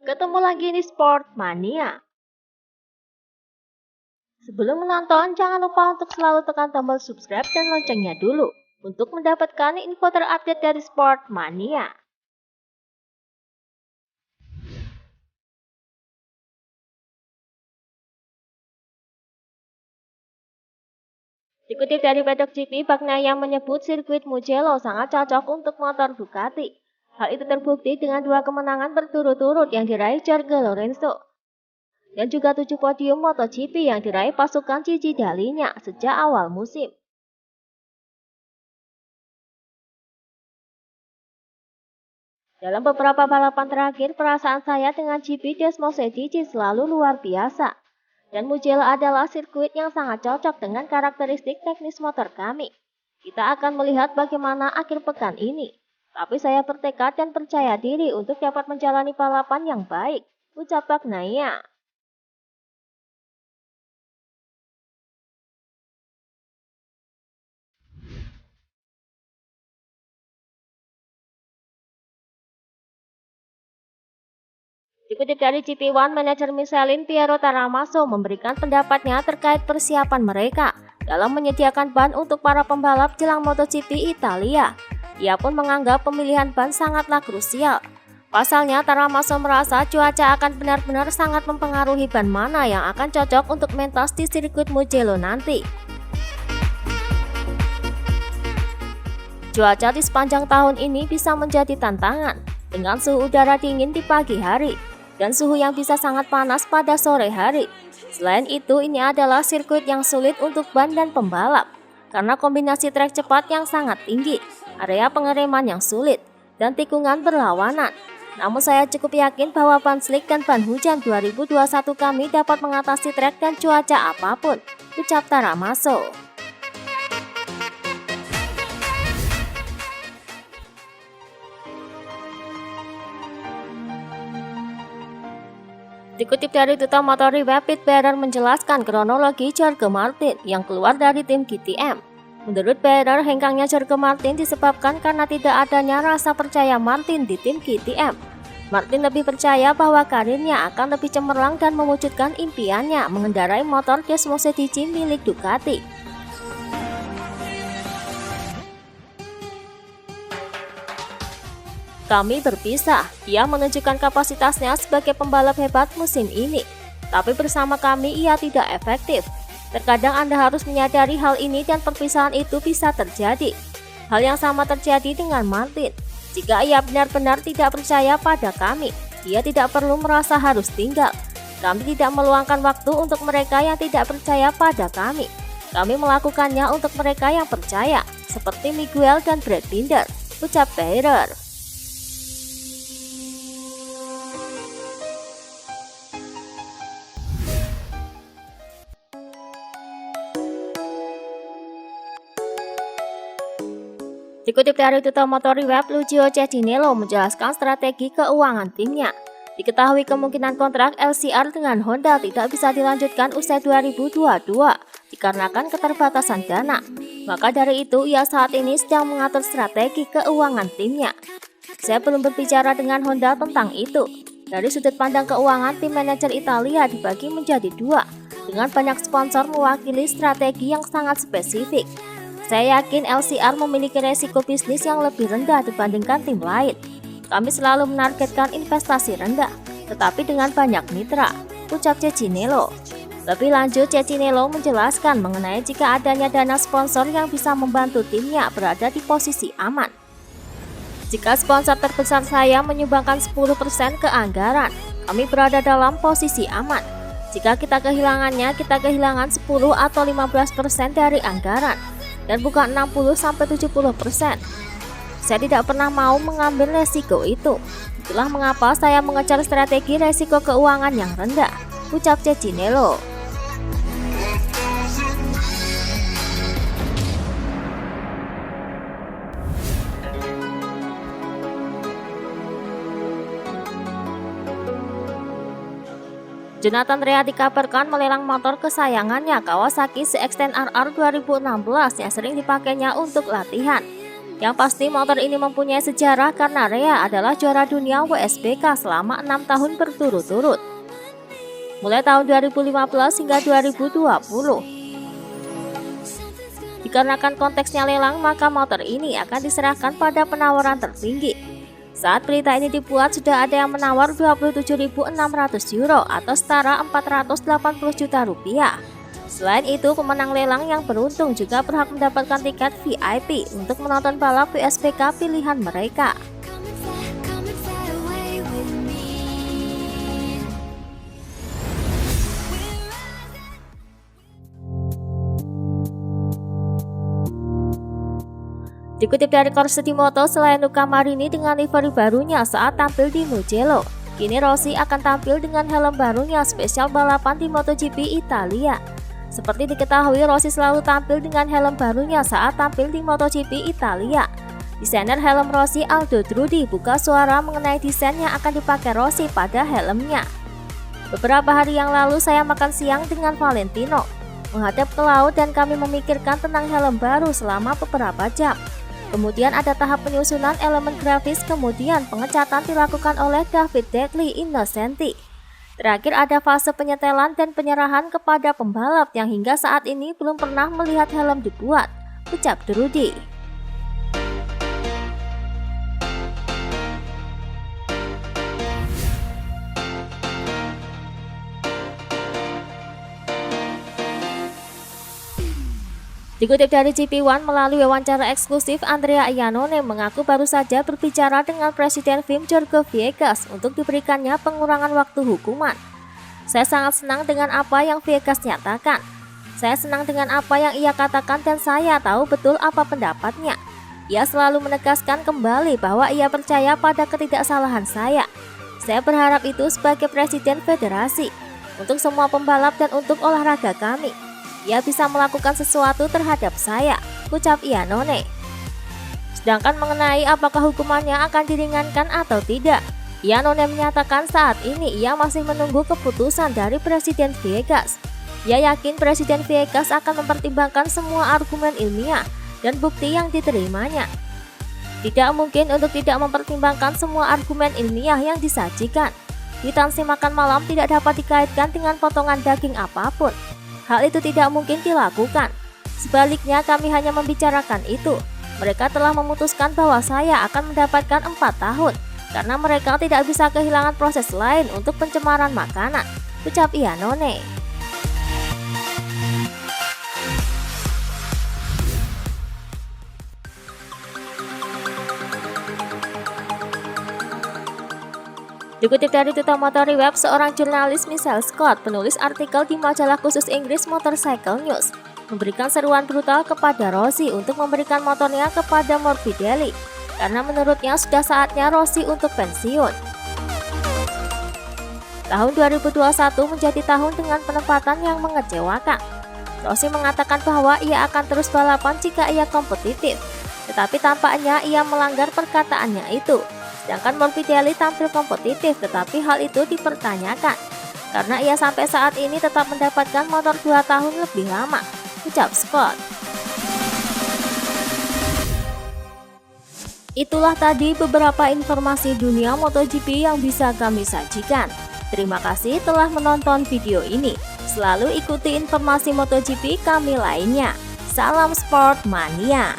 Ketemu lagi di Sport Mania. Sebelum menonton, jangan lupa untuk selalu tekan tombol subscribe dan loncengnya dulu untuk mendapatkan info terupdate dari Sport Mania. Dikutip dari Paddock GP, Bagnaia menyebut sirkuit Mugello sangat cocok untuk motor Ducati. Hal itu terbukti dengan 2 kemenangan berturut-turut yang diraih Jorge Lorenzo dan juga 7 podium MotoGP yang diraih pasukan Gigi Dalinya sejak awal musim. Dalam beberapa balapan terakhir, perasaan saya dengan GP Desmosedici selalu luar biasa. Dan Mugello adalah sirkuit yang sangat cocok dengan karakteristik teknis motor kami. Kita akan melihat bagaimana akhir pekan ini. Tapi saya bertekad dan percaya diri untuk dapat menjalani balapan yang baik, ucap Bagnaia. Dikutip dari GP1, manajer Michelin Piero Taramaso memberikan pendapatnya terkait persiapan mereka dalam menyediakan ban untuk para pembalap jelang MotoGP Italia. Ia pun menganggap pemilihan ban sangatlah krusial. Pasalnya, Taramaso merasa cuaca akan benar-benar sangat mempengaruhi ban mana yang akan cocok untuk mentas di sirkuit Mugello nanti. Cuaca di sepanjang tahun ini bisa menjadi tantangan dengan suhu udara dingin di pagi hari dan suhu yang bisa sangat panas pada sore hari. Selain itu, ini adalah sirkuit yang sulit untuk ban dan pembalap karena kombinasi trek cepat yang sangat tinggi, area pengereman yang sulit, dan tikungan berlawanan. Namun saya cukup yakin bahwa ban slick dan ban hujan 2021 kami dapat mengatasi trek dan cuaca apapun, ucap Taramaso. Dikutip dari Duta Motor Reward, Pete Bearer menjelaskan kronologi Jorge Martin yang keluar dari tim KTM. Menurut Bearer, hengkangnya Jorge Martin disebabkan karena tidak adanya rasa percaya Martin di tim KTM. Martin lebih percaya bahwa karirnya akan lebih cemerlang dan mewujudkan impiannya mengendarai motor Desmosedici milik Ducati. Kami berpisah, ia menunjukkan kapasitasnya sebagai pembalap hebat musim ini. Tapi bersama kami ia tidak efektif. Terkadang Anda harus menyadari hal ini dan perpisahan itu bisa terjadi. Hal yang sama terjadi dengan Martin. Jika ia benar-benar tidak percaya pada kami, ia tidak perlu merasa harus tinggal. Kami tidak meluangkan waktu untuk mereka yang tidak percaya pada kami. Kami melakukannya untuk mereka yang percaya, seperti Miguel dan Brad Binder, ucap Bearer. Dikutip dari Duta Motor Reward, Lucio Cecchinello menjelaskan strategi keuangan timnya. Diketahui kemungkinan kontrak LCR dengan Honda tidak bisa dilanjutkan usai 2022 dikarenakan keterbatasan dana. Maka dari itu, ia saat ini sedang mengatur strategi keuangan timnya. Saya belum berbicara dengan Honda tentang itu. Dari sudut pandang keuangan, tim manajer Italia dibagi menjadi 2, dengan banyak sponsor mewakili strategi yang sangat spesifik. Saya yakin LCR memiliki resiko bisnis yang lebih rendah dibandingkan tim lain. Kami selalu menargetkan investasi rendah, tetapi dengan banyak mitra, ucap Cecchinello. Lebih lanjut, Cecchinello menjelaskan mengenai jika adanya dana sponsor yang bisa membantu timnya berada di posisi aman. Jika sponsor terbesar saya menyumbangkan 10% ke anggaran, kami berada dalam posisi aman. Jika kita kehilangannya, kita kehilangan 10 atau 15% dari anggaran, dan bukan 60-70%. Saya tidak pernah mau mengambil resiko itu. Itulah mengapa saya mengejar strategi resiko keuangan yang rendah, ucap Cecchinello. Jonathan Rea dikabarkan melelang motor kesayangannya Kawasaki CX-10RR 2016 yang sering dipakainya untuk latihan. Yang pasti motor ini mempunyai sejarah karena Rea adalah juara dunia WSBK selama 6 tahun berturut-turut, mulai tahun 2015 hingga 2020. Dikarenakan konteksnya lelang, maka motor ini akan diserahkan pada penawaran tertinggi. Saat berita ini dibuat, sudah ada yang menawar 27.600 euro atau setara 480 juta rupiah. Selain itu, pemenang lelang yang beruntung juga berhak mendapatkan tiket VIP untuk menonton balap WSBK pilihan mereka. Dikutip dari Corsica Moto, selain Luca Marini dengan livery barunya saat tampil di Mugello, kini Rossi akan tampil dengan helm barunya spesial balapan di MotoGP Italia. Seperti diketahui, Rossi selalu tampil dengan helm barunya saat tampil di MotoGP Italia. Desainer helm Rossi, Aldo Trudi, buka suara mengenai desain yang akan dipakai Rossi pada helmnya. Beberapa hari yang lalu saya makan siang dengan Valentino, menghadap ke laut dan kami memikirkan tentang helm baru selama beberapa jam. Kemudian ada tahap penyusunan elemen grafis, kemudian pengecatan dilakukan oleh David Deadly Innocenti. Terakhir ada fase penyetelan dan penyerahan kepada pembalap yang hingga saat ini belum pernah melihat helm dibuat, ucap Trudi. Dikutip dari GP1 melalui wawancara eksklusif, Andrea Iannone mengaku baru saja berbicara dengan Presiden FIM Jorge Viegas untuk diberikannya pengurangan waktu hukuman. Saya sangat senang dengan apa yang Viegas nyatakan. Saya senang dengan apa yang ia katakan dan saya tahu betul apa pendapatnya. Ia selalu menegaskan kembali bahwa ia percaya pada ketidaksalahan saya. Saya berharap itu sebagai Presiden Federasi, untuk semua pembalap dan untuk olahraga kami. Ia bisa melakukan sesuatu terhadap saya, ucap Iannone. Sedangkan mengenai apakah hukumannya akan diringankan atau tidak, Iannone menyatakan saat ini ia masih menunggu keputusan dari Presiden Viegas. Ia yakin Presiden Viegas akan mempertimbangkan semua argumen ilmiah dan bukti yang diterimanya. Tidak mungkin untuk tidak mempertimbangkan semua argumen ilmiah yang disajikan. Kwitansi makan malam tidak dapat dikaitkan dengan potongan daging apapun. Hal itu tidak mungkin dilakukan. Sebaliknya, kami hanya membicarakan itu. Mereka telah memutuskan bahwa saya akan mendapatkan 4 tahun karena mereka tidak bisa kehilangan proses lain untuk pencemaran makanan, ucap Iannone. Dikutip dari Tutor Motor Web, seorang jurnalis Michael Scott, penulis artikel di majalah khusus Inggris Motorcycle News, memberikan seruan brutal kepada Rossi untuk memberikan motornya kepada Morbidelli, karena menurutnya sudah saatnya Rossi untuk pensiun. Tahun 2021 menjadi tahun dengan penempatan yang mengecewakan. Rossi mengatakan bahwa ia akan terus balapan jika ia kompetitif, tetapi tampaknya ia melanggar perkataannya itu. Sedangkan Morbidelli tampil kompetitif, tetapi hal itu dipertanyakan karena ia sampai saat ini tetap mendapatkan motor 2 tahun lebih lama, ucap Scott. Itulah tadi beberapa informasi dunia MotoGP yang bisa kami sajikan. Terima kasih telah menonton video ini. Selalu ikuti informasi MotoGP kami lainnya. Salam Sport Mania.